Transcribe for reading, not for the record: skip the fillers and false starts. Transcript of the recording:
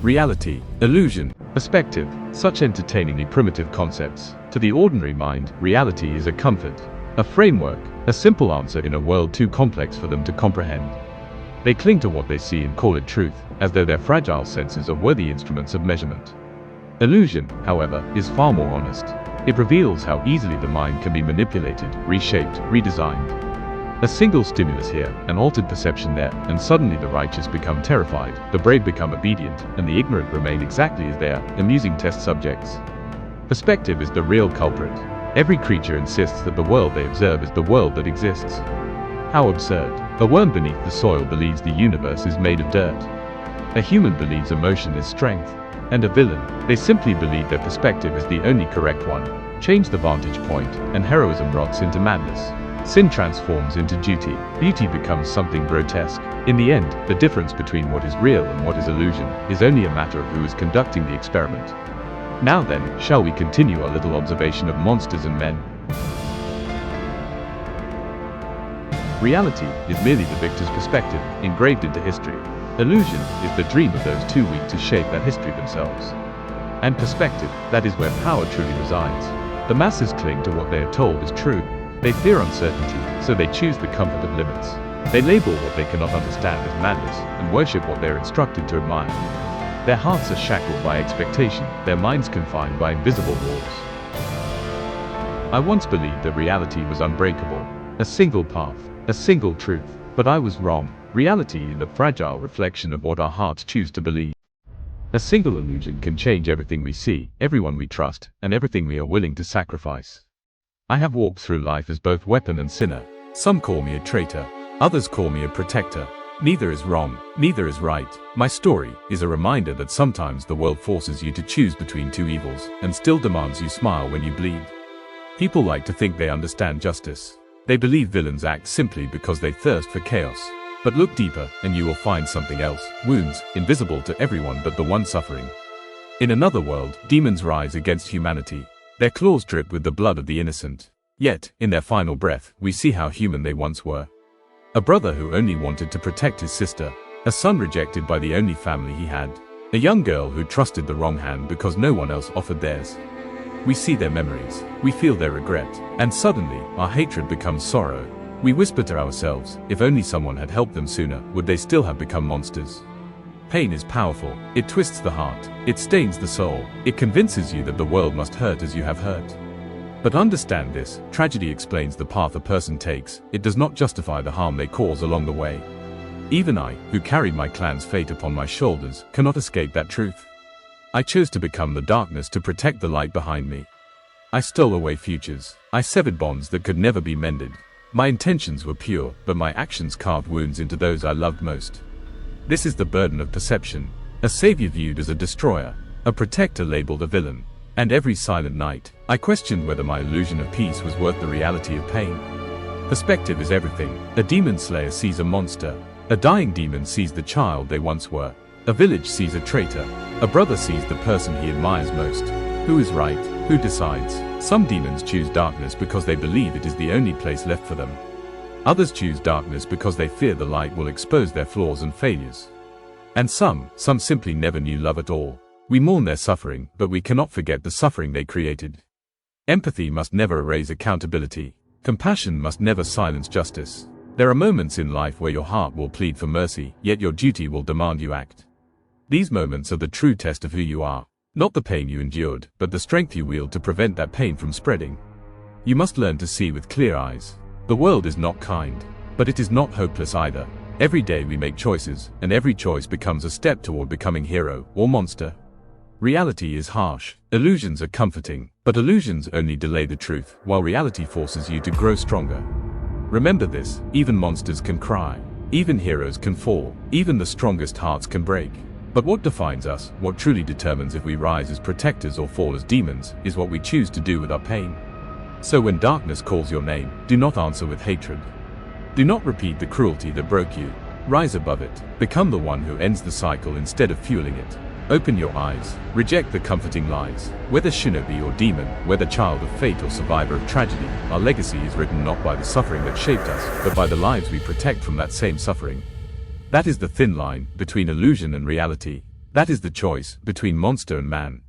Reality, illusion, perspective, such entertainingly primitive concepts. To the ordinary mind, reality is a comfort, a framework, a simple answer in a world too complex for them to comprehend. They cling to what they see and call it truth, as though their fragile senses are worthy instruments of measurement. Illusion, however, is far more honest. It reveals how easily the mind can be manipulated, reshaped, redesigned. A single stimulus here, an altered perception there, and suddenly the righteous become terrified, the brave become obedient, and the ignorant remain exactly as they are, amusing test subjects. Perspective is the real culprit. Every creature insists that the world they observe is the world that exists. How absurd. A worm beneath the soil believes the universe is made of dirt. A human believes emotion is strength. And a villain, they simply believe their perspective is the only correct one. Change the vantage point, and heroism rots into madness. Sin transforms into duty. Beauty becomes something grotesque. In the end, the difference between what is real and what is illusion is only a matter of who is conducting the experiment. Now then, shall we continue our little observation of monsters and men? Reality is merely the victor's perspective, engraved into history. Illusion is the dream of those too weak to shape that history themselves. And perspective, that is where power truly resides. The masses cling to what they are told is true. They fear uncertainty, so they choose the comfort of limits. They label what they cannot understand as madness, and worship what they are instructed to admire. Their hearts are shackled by expectation, their minds confined by invisible walls. I once believed that reality was unbreakable, a single path, a single truth, but I was wrong. Reality is a fragile reflection of what our hearts choose to believe. A single illusion can change everything we see, everyone we trust, and everything we are willing to sacrifice. I have walked through life as both weapon and sinner. Some call me a traitor, others call me a protector. Neither is wrong, neither is right. My story is a reminder that sometimes the world forces you to choose between two evils, and still demands you smile when you bleed. People like to think they understand justice. They believe villains act simply because they thirst for chaos. But look deeper, and you will find something else, wounds, invisible to everyone but the one suffering. In another world, demons rise against humanity. Their claws drip with the blood of the innocent. Yet, in their final breath, we see how human they once were. A brother who only wanted to protect his sister. A son rejected by the only family he had. A young girl who trusted the wrong hand because no one else offered theirs. We see their memories, we feel their regret, and suddenly, our hatred becomes sorrow. We whisper to ourselves, if only someone had helped them sooner, would they still have become monsters? Pain is powerful. It twists the heart. It stains the soul. It convinces you that the world must hurt as you have hurt. But understand this, tragedy explains the path a person takes. It does not justify the harm they cause along the way. Even I, who carried my clan's fate upon my shoulders, cannot escape that truth. I chose to become the darkness to protect the light behind me. I stole away futures. I severed bonds that could never be mended. My intentions were pure, but my actions carved wounds into those I loved most. This is the burden of perception. A savior viewed as a destroyer, a protector labeled a villain. And every silent night, I questioned whether my illusion of peace was worth the reality of pain. Perspective is everything. A demon slayer sees a monster. A dying demon sees the child they once were. A village sees a traitor. A brother sees the person he admires most. Who is right? Who decides? Some demons choose darkness because they believe it is the only place left for them. Others choose darkness because they fear the light will expose their flaws and failures. And some simply never knew love at all. We mourn their suffering, but we cannot forget the suffering they created. Empathy must never erase accountability. Compassion must never silence justice. There are moments in life where your heart will plead for mercy, yet your duty will demand you act. These moments are the true test of who you are. Not the pain you endured, but the strength you wield to prevent that pain from spreading. You must learn to see with clear eyes. The world is not kind, but it is not hopeless either. Every day we make choices, and every choice becomes a step toward becoming hero or monster. Reality is harsh, illusions are comforting, but illusions only delay the truth, while reality forces you to grow stronger. Remember this, even monsters can cry, even heroes can fall, even the strongest hearts can break. But what defines us, what truly determines if we rise as protectors or fall as demons, is what we choose to do with our pain. So when darkness calls your name, do not answer with hatred. Do not repeat the cruelty that broke you. Rise above it. Become the one who ends the cycle instead of fueling it. Open your eyes. Reject the comforting lies. Whether shinobi or demon, whether child of fate or survivor of tragedy, our legacy is written not by the suffering that shaped us, but by the lives we protect from that same suffering. That is the thin line between illusion and reality. That is the choice between monster and man.